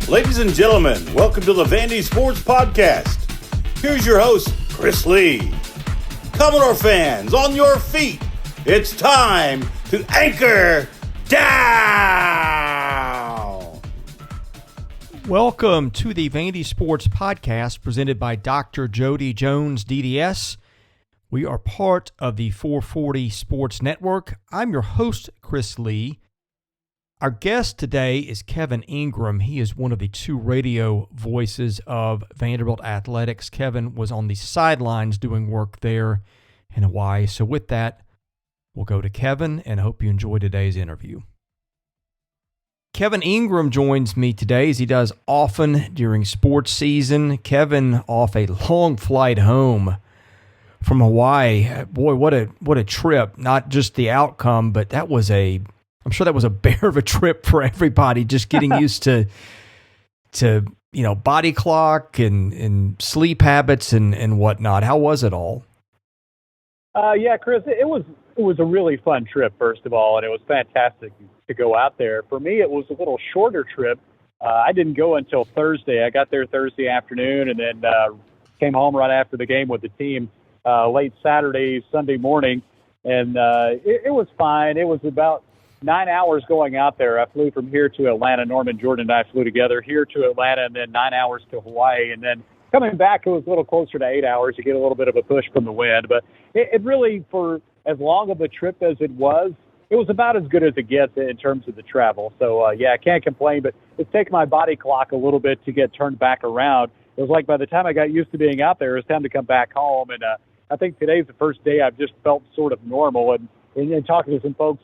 Ladies and gentlemen, welcome to the Vandy Sports Podcast. Here's your host, Chris Lee. Commodore fans, on your feet. It's time to anchor down. Welcome to the Vandy Sports Podcast presented by Dr. Jody Jones, DDS. We are part of the 440 Sports Network. I'm your host, Chris Lee. Our guest today is Kevin Ingram. He is one of the two radio voices of Vanderbilt Athletics. Kevin was on the sidelines doing work there in Hawaii. So with that, we'll go to Kevin, and I hope you enjoy today's interview. Kevin Ingram joins me today, as he does often during sports season. Kevin off a long flight home from Hawaii. Boy, what a trip. Not just the outcome, but I'm sure that was a bear of a trip for everybody, just getting used to body clock and sleep habits and whatnot. How was it all? Yeah, Chris, it was a really fun trip, first of all, and it was fantastic to go out there. For me, it was a little shorter trip. I didn't go until Thursday. I got there Thursday afternoon and then came home right after the game with the team late Saturday, Sunday morning, and it was fine. It was about 9 hours going out there. I flew from here to Atlanta. Norman Jordan and I flew together here to Atlanta, and then 9 hours to Hawaii. And then coming back, it was a little closer to 8 hours to get a little bit of a push from the wind. But it really, for as long of a trip as it was about as good as it gets in terms of the travel. So, yeah, I can't complain, but it's taken my body clock a little bit to get turned back around. It was like by the time I got used to being out there, it was time to come back home. And I think today's the first day I've just felt sort of normal. And talking to some folks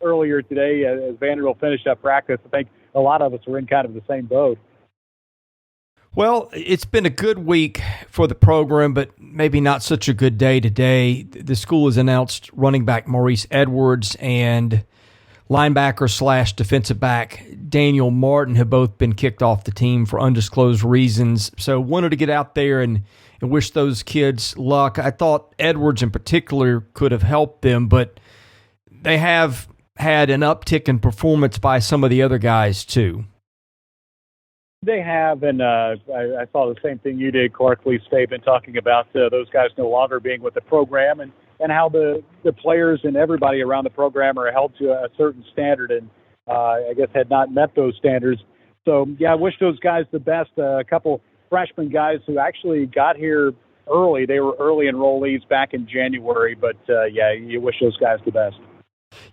earlier today, as Vanderbilt finished up practice, I think a lot of us were in kind of the same boat. Well, it's been a good week for the program, but maybe not such a good day today. The school has announced running back Maurice Edwards and linebacker / defensive back Daniel Martin have both been kicked off the team for undisclosed reasons. So wanted to get out there and wish those kids luck. I thought Edwards in particular could have helped them, but they have had an uptick in performance by some of the other guys too. They have, and I saw the same thing you did, Clark Lee's statement talking about those guys no longer being with the program and how the players and everybody around the program are held to a certain standard and I guess had not met those standards. So, yeah, I wish those guys the best. A couple freshman guys who actually got here early. They were early enrollees back in January, but, yeah, you wish those guys the best.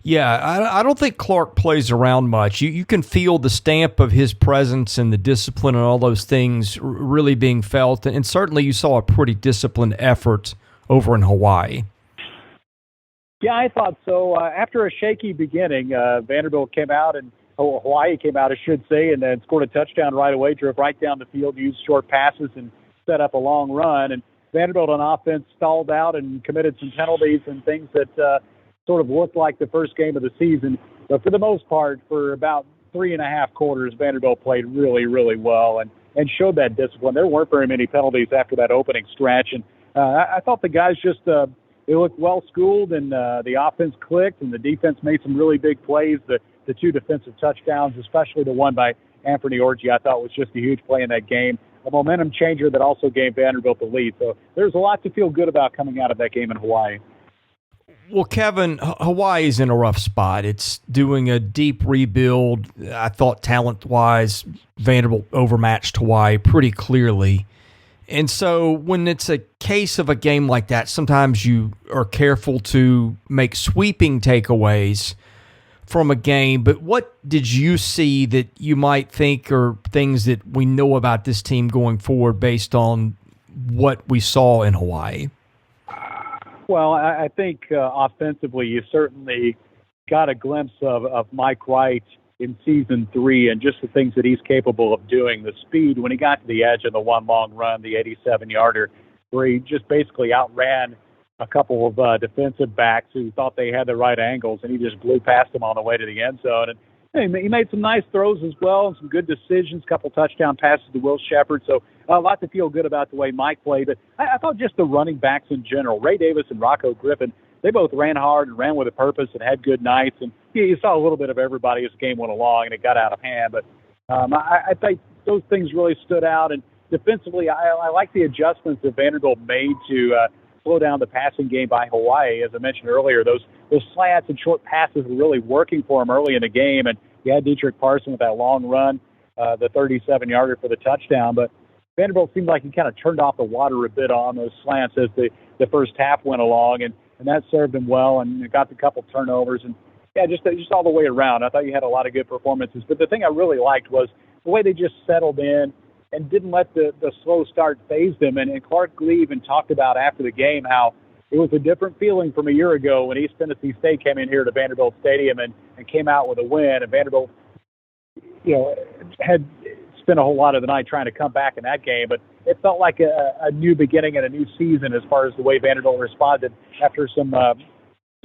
Yeah, I don't think Clark plays around much. You can feel the stamp of his presence and the discipline and all those things really being felt. And certainly you saw a pretty disciplined effort over in Hawaii. Yeah, I thought so. After a shaky beginning, Vanderbilt came out, and Hawaii came out, I should say, and then scored a touchdown right away, drove right down the field, used short passes, and set up a long run. And Vanderbilt on offense stalled out and committed some penalties and things that sort of looked like the first game of the season. But for the most part, for about 3.5 quarters, Vanderbilt played really, really well and showed that discipline. There weren't very many penalties after that opening stretch. And I thought the guys just they looked well-schooled, and the offense clicked, and the defense made some really big plays. The two defensive touchdowns, especially the one by Anthony Orji, I thought was just a huge play in that game, a momentum changer that also gave Vanderbilt the lead. So there's a lot to feel good about coming out of that game in Hawaii. Well, Kevin, Hawaii's in a rough spot. It's doing a deep rebuild. I thought talent-wise, Vanderbilt overmatched Hawaii pretty clearly. And so when it's a case of a game like that, sometimes you are careful to make sweeping takeaways from a game. But what did you see that you might think are things that we know about this team going forward based on what we saw in Hawaii? Well, I think offensively you certainly got a glimpse of Mike Wright in Season 3 and just the things that he's capable of doing. The speed when he got to the edge of the one long run, the 87-yarder, where he just basically outran a couple of defensive backs who thought they had the right angles, and he just blew past them on the way to the end zone. And he made some nice throws as well and some good decisions, a couple touchdown passes to Will Shepard. So a lot to feel good about the way Mike played. But I thought just the running backs in general, Ray Davis and Rocco Griffin, they both ran hard and ran with a purpose and had good nights. And you saw a little bit of everybody as the game went along and it got out of hand. But I think those things really stood out. And defensively, I like the adjustments that Vanderbilt made to slow down the passing game by Hawaii. As I mentioned earlier, those slants and short passes were really working for them early in the game. And you had Dietrich Parson with that long run, the 37-yarder for the touchdown. But Vanderbilt seemed like he kind of turned off the water a bit on those slants as the first half went along, and that served him well, and got a couple turnovers. And, yeah, just all the way around. I thought you had a lot of good performances. But the thing I really liked was the way they just settled in and didn't let the slow start faze them. And Clark Lee even talked about after the game how it was a different feeling from a year ago when East Tennessee State came in here to Vanderbilt Stadium and came out with a win. And Vanderbilt, had spent a whole lot of the night trying to come back in that game. But it felt like a new beginning and a new season as far as the way Vanderbilt responded after some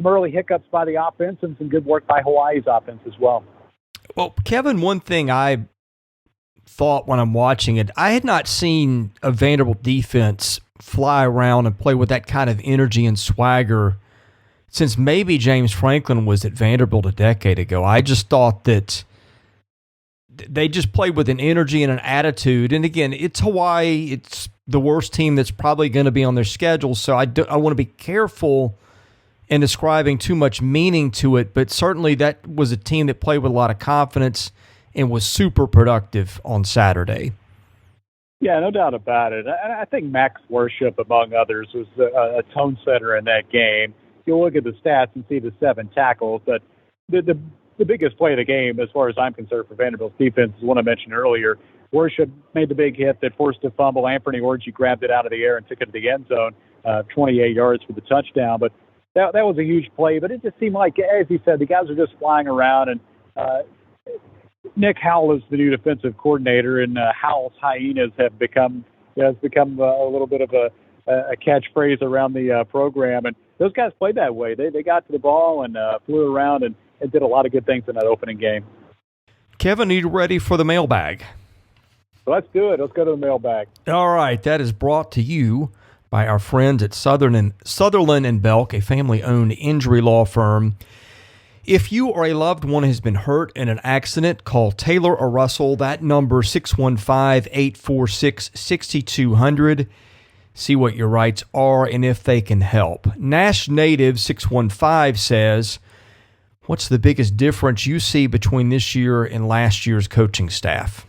early hiccups by the offense and some good work by Hawaii's offense as well. Well, Kevin, one thing I thought when I'm watching it, I had not seen a Vanderbilt defense fly around and play with that kind of energy and swagger since maybe James Franklin was at Vanderbilt a decade ago. I just thought that they just played with an energy and an attitude. And again, it's Hawaii. It's the worst team that's probably going to be on their schedule. So I want to be careful in ascribing too much meaning to it. But certainly that was a team that played with a lot of confidence and was super productive on Saturday. Yeah, no doubt about it. I think Max Worship, among others, was a tone setter in that game. You'll look at the stats and see the 7 tackles, but the biggest play of the game, as far as I'm concerned, for Vanderbilt's defense is one I mentioned earlier. Worship made the big hit that forced a fumble. Anthony Orji grabbed it out of the air and took it to the end zone, 28 yards for the touchdown. But that was a huge play. But it just seemed like, as he said, the guys were just flying around. And Nick Howell is the new defensive coordinator, and Howell's Hyenas has become a little bit of a catchphrase around the program. And those guys played that way. They got to the ball and flew around and did a lot of good things in that opening game. Kevin, are you ready for the mailbag? Let's do it. Let's go to the mailbag. All right. That is brought to you by our friends at Sutherland and Belk, a family-owned injury law firm. If you or a loved one has been hurt in an accident, call Taylor or Russell. That number, 615-846-6200. See what your rights are and if they can help. Nash Native 615 says, what's the biggest difference you see between this year and last year's coaching staff?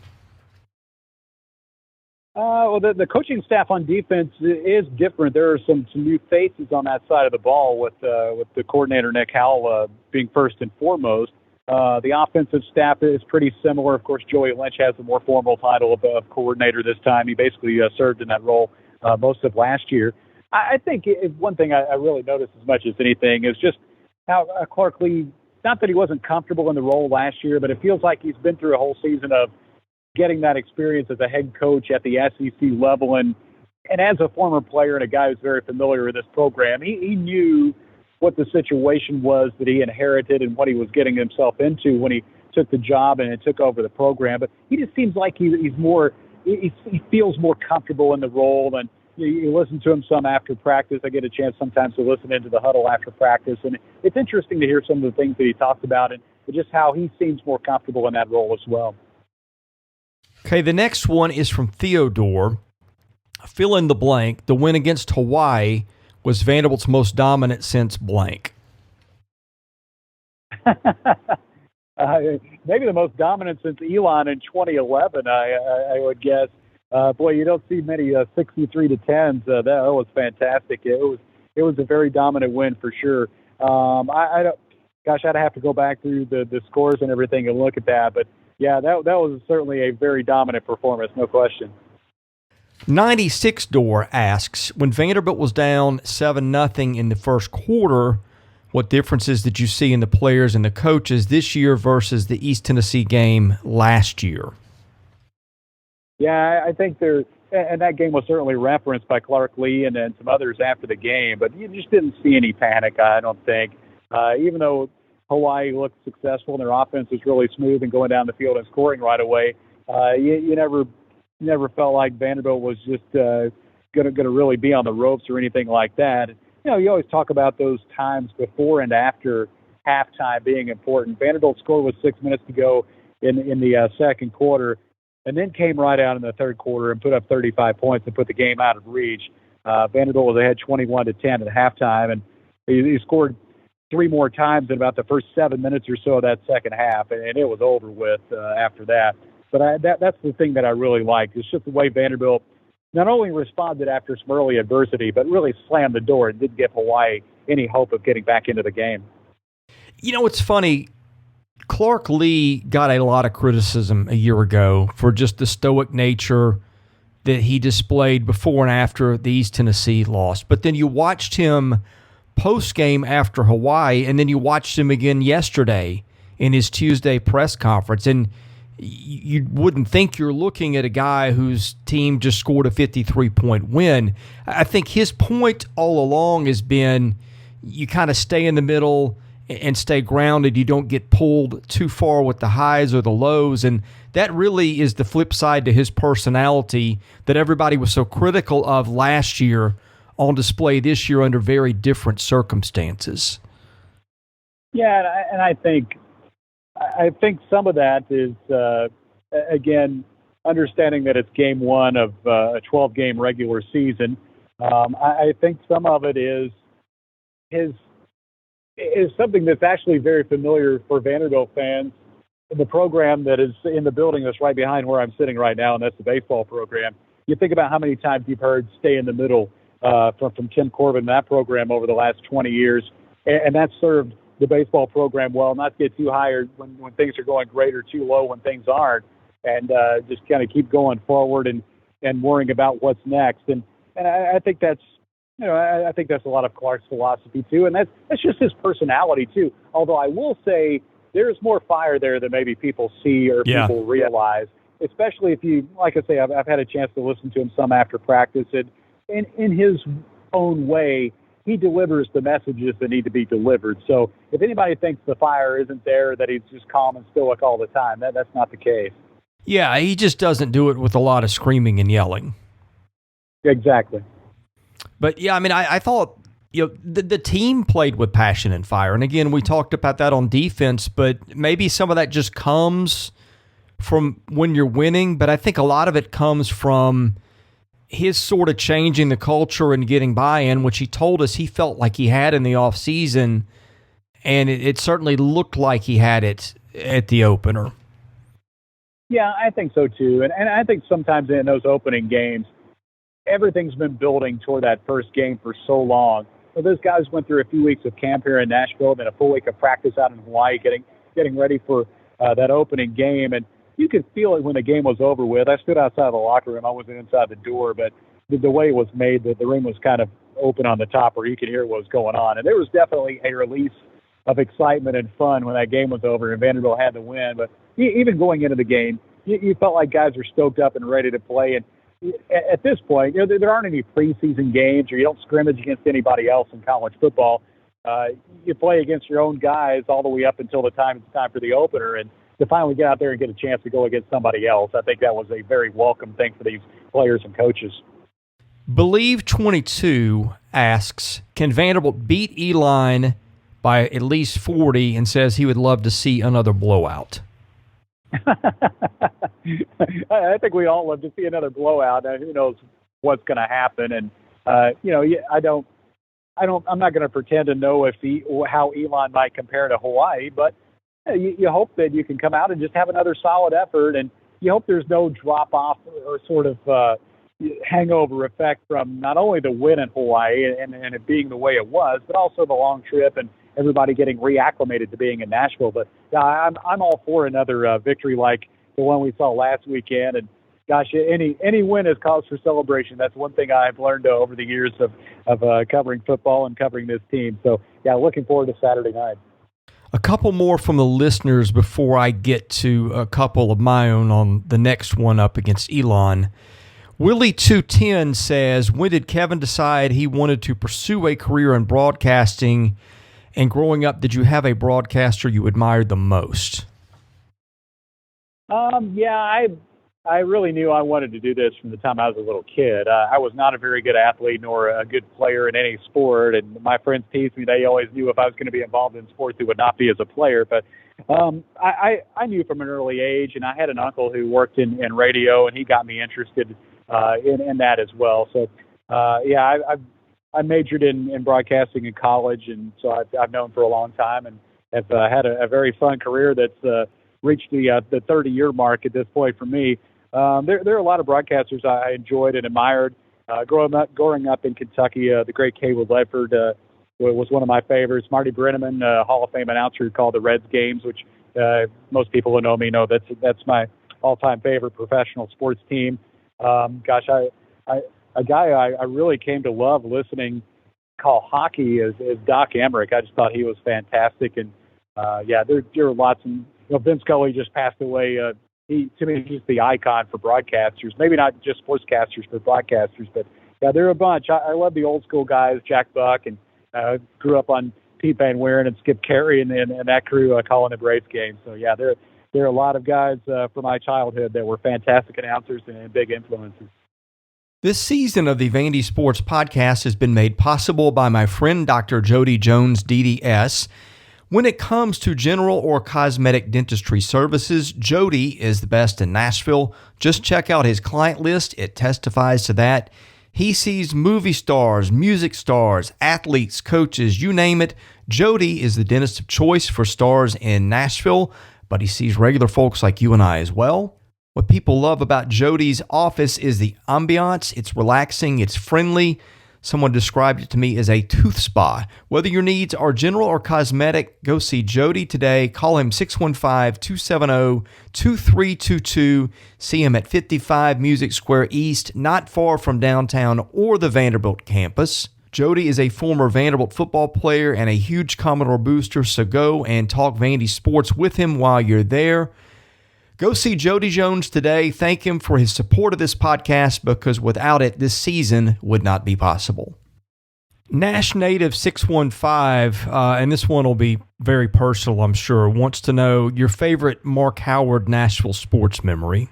Well, the coaching staff on defense is different. There are some new faces on that side of the ball with the coordinator, Nick Howell, being first and foremost. The offensive staff is pretty similar. Of course, Joey Lynch has a more formal title of coordinator this time. He basically served in that role most of last year. I think one thing I really noticed as much as anything is just how Clark Lee, not that he wasn't comfortable in the role last year, but it feels like he's been through a whole season of getting that experience as a head coach at the SEC level. And as a former player and a guy who's very familiar with this program, he knew what the situation was that he inherited and what he was getting himself into when he took the job and took over the program. But he just seems like he feels more comfortable in the role. And you listen to him some after practice. I get a chance sometimes to listen into the huddle after practice. And it's interesting to hear some of the things that he talks about and just how he seems more comfortable in that role as well. Okay, the next one is from Theodore. Fill in the blank. The win against Hawaii was Vanderbilt's most dominant since blank. Maybe the most dominant since Elon in 2011, I would guess. Boy, you don't see many 63-10s. That was fantastic. It was a very dominant win for sure. I'd have to go back through the scores and everything and look at that, but yeah, that was certainly a very dominant performance, no question. 96 Door asks, when Vanderbilt was down 7-0 in the first quarter, what differences did you see in the players and the coaches this year versus the East Tennessee game last year? Yeah, I think and that game was certainly referenced by Clark Lee and then some others after the game, but you just didn't see any panic, I don't think. Even though Hawaii looked successful and their offense was really smooth and going down the field and scoring right away, you never felt like Vanderbilt was just going to really be on the ropes or anything like that. You always talk about those times before and after halftime being important. Vanderbilt's score was 6 minutes to go, in the second quarter, and then came right out in the third quarter and put up 35 points and put the game out of reach. Vanderbilt was ahead 21-10 at halftime, and he scored 3 more times in about the first 7 minutes or so of that second half, and it was over with after that. But that's the thing that I really liked. It's just the way Vanderbilt not only responded after some early adversity, but really slammed the door and didn't give Hawaii any hope of getting back into the game. You know, it's funny. Clark Lee got a lot of criticism a year ago for just the stoic nature that he displayed before and after the East Tennessee loss. But then you watched him post-game after Hawaii, and then you watched him again yesterday in his Tuesday press conference, and you wouldn't think you're looking at a guy whose team just scored a 53-point win. I think his point all along has been you kind of stay in the middle and stay grounded. You don't get pulled too far with the highs or the lows, and that really is the flip side to his personality that everybody was so critical of last year on display this year under very different circumstances. Yeah, and I think some of that is, again, understanding that it's game one of a 12-game regular season. I think some of it is something that's actually very familiar for Vanderbilt fans. The program that is in the building that's right behind where I'm sitting right now, and that's the baseball program. You think about how many times you've heard "stay in the middle" from Tim Corbin and that program over the last 20 years, and that's served the baseball program well, not to get too high when things are going great or too low when things aren't, and just kind of keep going forward and worrying about what's next. And I think that's, I think that's a lot of Clark's philosophy too, and that's just his personality too. Although I will say there's more fire there than maybe people see or people realize, especially if you, like I say, I've had a chance to listen to him some after practice, and in his own way, he delivers the messages that need to be delivered. So if anybody thinks the fire isn't there, that he's just calm and stoic all the time, that's not the case. Yeah, he just doesn't do it with a lot of screaming and yelling. Exactly. But yeah, I mean, I thought the team played with passion and fire. And again, we talked about that on defense, but maybe some of that just comes from when you're winning. But I think a lot of it comes from his sort of changing the culture and getting buy-in, which he told us he felt like he had in the offseason, and it certainly looked like he had it at the opener. Yeah, I think so too. And I think sometimes in those opening games, everything's been building toward that first game for so long. So those guys went through a few weeks of camp here in Nashville, then a full week of practice out in Hawaii, getting ready for that opening game. And you could feel it when the game was over with. I stood outside the locker room. I wasn't inside the door, but the way it was made, the room was kind of open on the top where you could hear what was going on. And there was definitely a release of excitement and fun when that game was over and Vanderbilt had the win. But even going into the game, you felt like guys were stoked up and ready to play. And at this point, there aren't any preseason games, or you don't scrimmage against anybody else in college football. You play against your own guys all the way up until it's time for the opener. And to finally get out there and get a chance to go against somebody else, I think that was a very welcome thing for these players and coaches. Believe 22 asks, can Vanderbilt beat Elon by at least 40, and says he would love to see another blowout? I think we all love to see another blowout. Who knows what's going to happen? And I'm not going to pretend to know how Elon might compare to Hawaii, but you hope that you can come out and just have another solid effort, and you hope there's no drop off or sort of hangover effect from not only the win in Hawaii and it being the way it was, but also the long trip and everybody getting reacclimated to being in Nashville. But I'm all for another victory like the one we saw last weekend. And gosh, any win is cause for celebration. That's one thing I've learned over the years of covering football and covering this team. So yeah, looking forward to Saturday night. A couple more from the listeners before I get to a couple of my own on the next one up against Elon. Willie210 says, when did Kevin decide he wanted to pursue a career in broadcasting? And growing up, did you have a broadcaster you admired the most? Yeah, I really knew I wanted to do this from the time I was a little kid. I was not a very good athlete nor a good player in any sport, and my friends teased me. They always knew if I was going to be involved in sports, it would not be as a player. But I knew from an early age, and I had an uncle who worked in radio, and he got me interested in that as well. So, I majored in broadcasting in college, and so I've known for a long time, and have had a very fun career that's reached the 30-year mark at this point for me. There are a lot of broadcasters I enjoyed and admired. Growing up in Kentucky, the great Caleb Ledford was one of my favorites. Marty Brenneman, Hall of Fame announcer who called the Reds games, which most people who know me know that's my all-time favorite professional sports team. A guy I really came to love listening call hockey is Doc Emmerich. I just thought he was fantastic, and there are lots of. Vince Scully just passed away. To me, he's the icon for broadcasters. Maybe not just sportscasters, but broadcasters. But yeah, there are a bunch. I love the old school guys, Jack Buck, and grew up on Pete Van Wieren and Skip Carey and that crew calling the Braves games. So yeah, there are a lot of guys from my childhood that were fantastic announcers and big influences. This season of the Vandy Sports Podcast has been made possible by my friend Dr. Jody Jones, DDS. When it comes to general or cosmetic dentistry services, Jody is the best in Nashville. Just check out his client list. It testifies to that. He sees movie stars, music stars, athletes, coaches, you name it. Jody is the dentist of choice for stars in Nashville, but he sees regular folks like you and I as well. What people love about Jody's office is the ambiance. It's relaxing, it's friendly. Someone described it to me as a tooth spa. Whether your needs are general or cosmetic, go see Jody today. Call him 615-270-2322. See him at 55 Music Square East, not far from downtown or the Vanderbilt campus. Jody is a former Vanderbilt football player and a huge Commodore booster, so go and talk Vandy sports with him while you're there. Go see Jody Jones today. Thank him for his support of this podcast, because without it, this season would not be possible. Nash Native 615, and this one will be very personal, I'm sure, wants to know your favorite Mark Howard Nashville sports memory.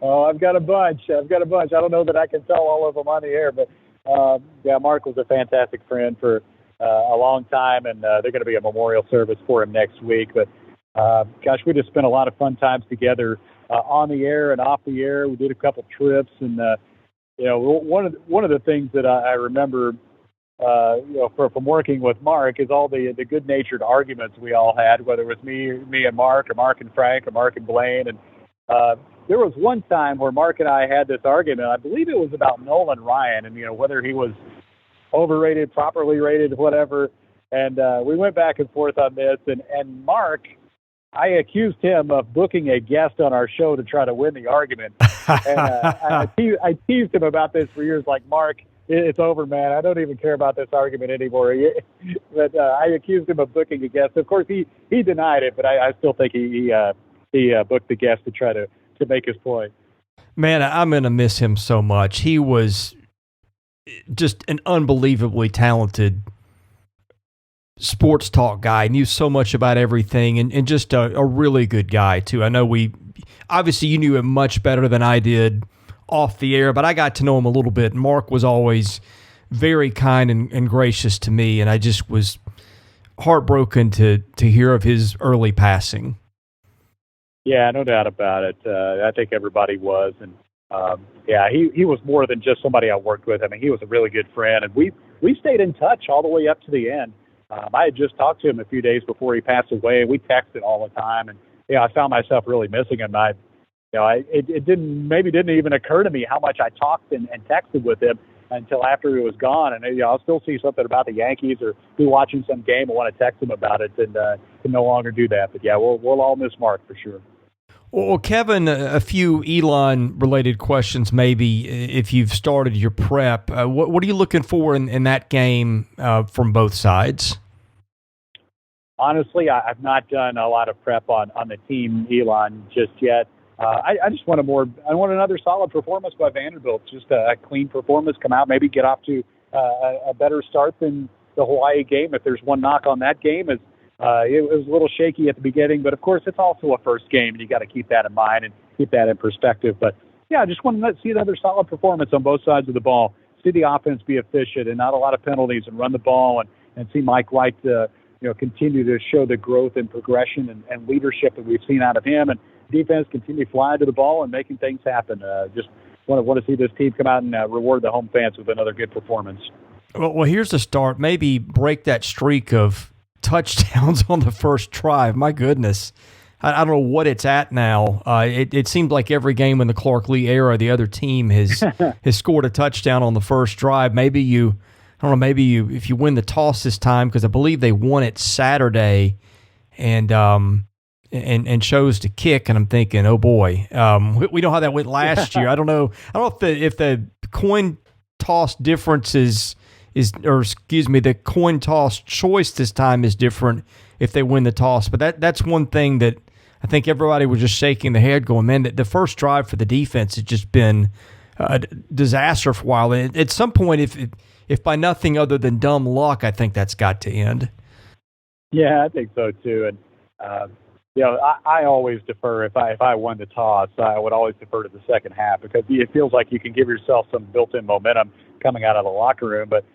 Oh, I've got a bunch. I don't know that I can tell all of them on the air, but Mark was a fantastic friend for a long time, and they're going to be a memorial service for him next week. But we just spent a lot of fun times together on the air and off the air. We did a couple trips, and one of the things that I remember, from working with Mark is all the good-natured arguments we all had, whether it was me and Mark, or Mark and Frank, or Mark and Blaine. And there was one time where Mark and I had this argument. I believe it was about Nolan Ryan and whether he was overrated, properly rated, whatever. And we went back and forth on this. And Mark, I accused him of booking a guest on our show to try to win the argument. And I teased him about this for years, like, Mark, it's over, man. I don't even care about this argument anymore. But I accused him of booking a guest. Of course, he denied it, but I still think he booked the guest to try to make his point. Man, I'm going to miss him so much. He was just an unbelievably talented sports talk guy, knew so much about everything, and just a really good guy too. I know obviously you knew him much better than I did off the air, but I got to know him a little bit. Mark was always very kind and gracious to me, and I just was heartbroken to hear of his early passing. Yeah, no doubt about it. I think everybody was, and he was more than just somebody I worked with. I mean, he was a really good friend, and we stayed in touch all the way up to the end. I had just talked to him a few days before he passed away. We texted all the time, and I found myself really missing him. It didn't even occur to me how much I talked and texted with him until after he was gone. And I'll still see something about the Yankees or be watching some game and want to text him about it, and can no longer do that. But we'll all miss Mark for sure. Well, Kevin, a few Elon-related questions maybe if you've started your prep. What are you looking for in that game from both sides? Honestly, I've not done a lot of prep on the team Elon just yet. I just want another solid performance by Vanderbilt, just a clean performance, come out, maybe get off to a better start than the Hawaii game. If there's one knock on that game, is It was a little shaky at the beginning, but of course it's also a first game, and you got to keep that in mind and keep that in perspective. But yeah, I just want to see another solid performance on both sides of the ball. See the offense be efficient and not a lot of penalties, and run the ball, and see Mike White continue to show the growth and progression and leadership that we've seen out of him, and defense continue flying to the ball and making things happen. Just want to see this team come out and reward the home fans with another good performance. Well, here's the start. Maybe break that streak of touchdowns on the first drive. My goodness. I don't know what it's at now. It seemed like every game in the Clark Lee era, the other team has scored a touchdown on the first drive. Maybe if you win the toss this time, because I believe they won it Saturday and chose to kick, and I'm thinking, oh boy, we know how that went last year. I don't know if the coin toss difference the coin toss choice this time is different if they win the toss. But that's one thing that I think everybody was just shaking their head going, man, the first drive for the defense has just been a disaster for a while. And at some point, if by nothing other than dumb luck, I think that's got to end. Yeah, I think so too. And I always defer. If I won the toss, I would always defer to the second half, because it feels like you can give yourself some built-in momentum coming out of the locker room. But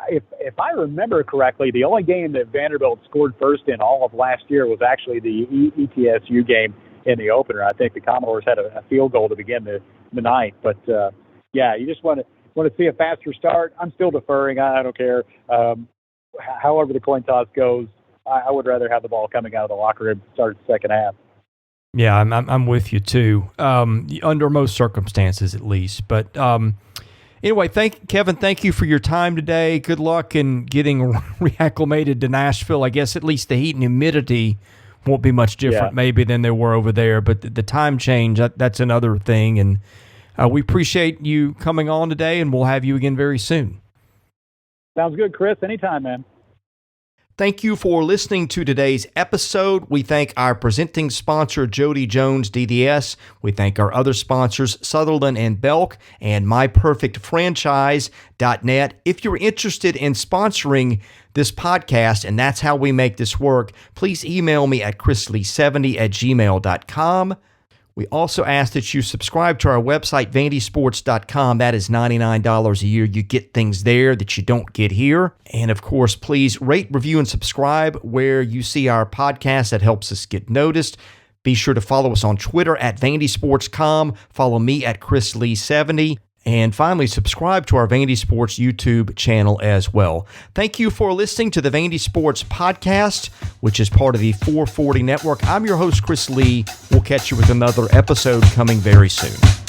if I remember correctly, the only game that Vanderbilt scored first in all of last year was actually the ETSU game in the opener. I think the Commodores had a field goal to begin the night. But you just want to see a faster start. I'm still deferring. I don't care. However the coin toss goes, I would rather have the ball coming out of the locker room to start the second half. Yeah, I'm with you too. Under most circumstances, at least. But anyway, Kevin, thank you for your time today. Good luck in getting reacclimated to Nashville. I guess at least the heat and humidity won't be much different maybe than they were over there. But the time change, that's another thing. And we appreciate you coming on today, and we'll have you again very soon. Sounds good, Chris. Anytime, man. Thank you for listening to today's episode. We thank our presenting sponsor, Jody Jones DDS. We thank our other sponsors, Sutherland and Belk and MyPerfectFranchise.net. If you're interested in sponsoring this podcast, and that's how we make this work, please email me at chrisley70@gmail.com. We also ask that you subscribe to our website, vandysports.com. That is $99 a year. You get things there that you don't get here. And of course, please rate, review, and subscribe where you see our podcast. That helps us get noticed. Be sure to follow us on Twitter at vandysports.com. Follow me at chrislee70. And finally, subscribe to our Vandy Sports YouTube channel as well. Thank you for listening to the Vandy Sports Podcast, which is part of the 440 Network. I'm your host, Chris Lee. We'll catch you with another episode coming very soon.